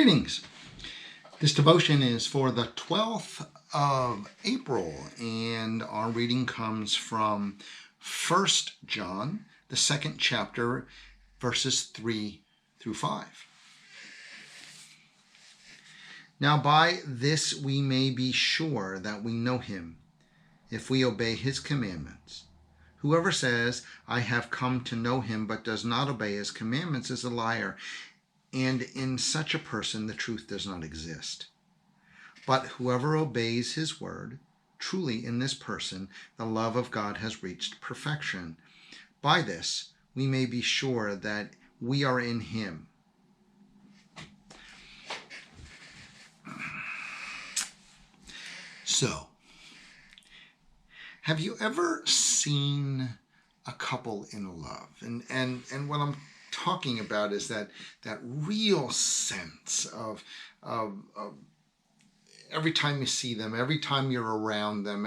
Greetings. This devotion is for the 12th of April, and our reading comes from 1 John, the second chapter, verses 3 through 5. Now by this we may be sure that we know him, if we obey his commandments. Whoever says, I have come to know him, but does not obey his commandments is a liar, and in such a person the truth does not exist. But whoever obeys his word, truly in this person the love of God has reached perfection. By this we may be sure that we are in him. So, have you ever seen a couple in love? And what I'm talking about is that real sense of every time you see them, every time you're around them,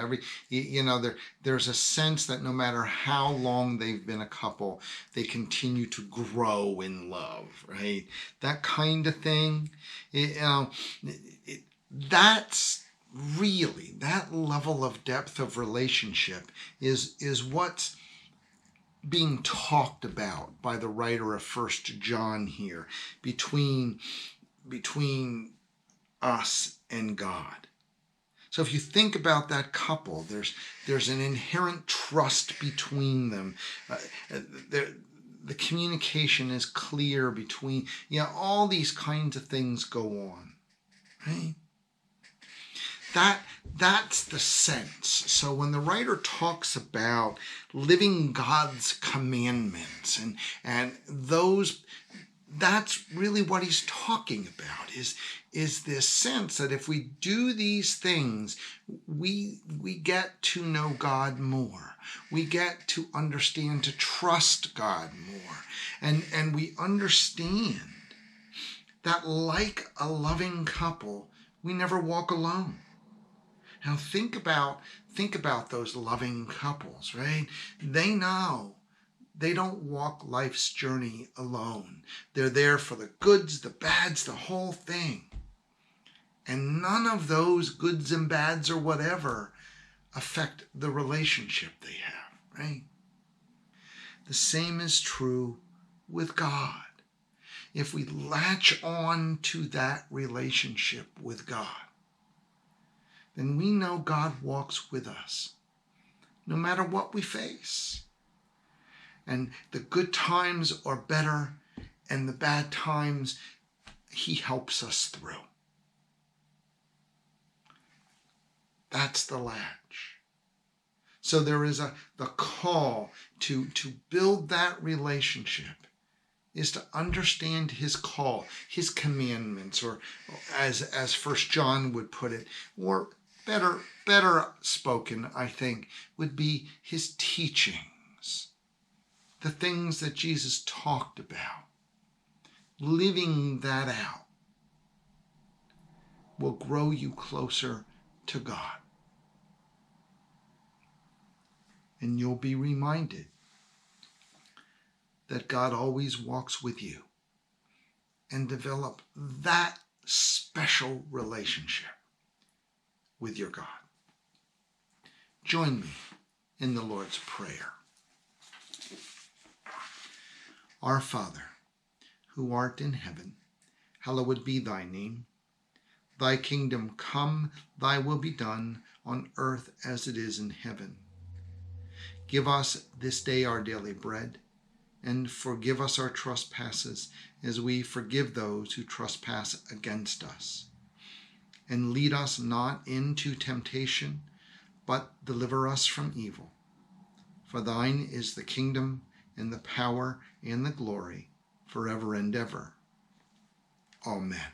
there's a sense that no matter how long they've been a couple, they continue to grow in love, right? That kind of thing. That's really, that level of depth of relationship is what's being talked about by the writer of 1 John here, between us and God. So if you think about that couple, there's an inherent trust between them. The communication is clear between, all these kinds of things go on, right? That's the sense. So when the writer talks about living God's commandments and those, that's really what he's talking about, is this sense that if we do these things, we get to know God more. We get to understand, to trust God more. And we understand that like a loving couple, we never walk alone. Now think about those loving couples, right? They know they don't walk life's journey alone. They're there for the goods, the bads, the whole thing. And none of those goods and bads or whatever affect the relationship they have, right? The same is true with God. If we latch on to that relationship with God, then we know God walks with us, no matter what we face. And the good times are better, and the bad times, he helps us through. That's the latch. So there is the call to build that relationship, is to understand his call, his commandments, or as 1 John would put it, or better spoken, I think, would be his teachings, the things that Jesus talked about. Living that out will grow you closer to God. And you'll be reminded that God always walks with you, and develop that special relationship with your God. Join me in the Lord's Prayer. Our Father, who art in heaven, hallowed be thy name. Thy kingdom come, thy will be done on earth as it is in heaven. Give us this day our daily bread, and forgive us our trespasses as we forgive those who trespass against us. And lead us not into temptation, but deliver us from evil. For thine is the kingdom, and the power, and the glory, forever and ever. Amen.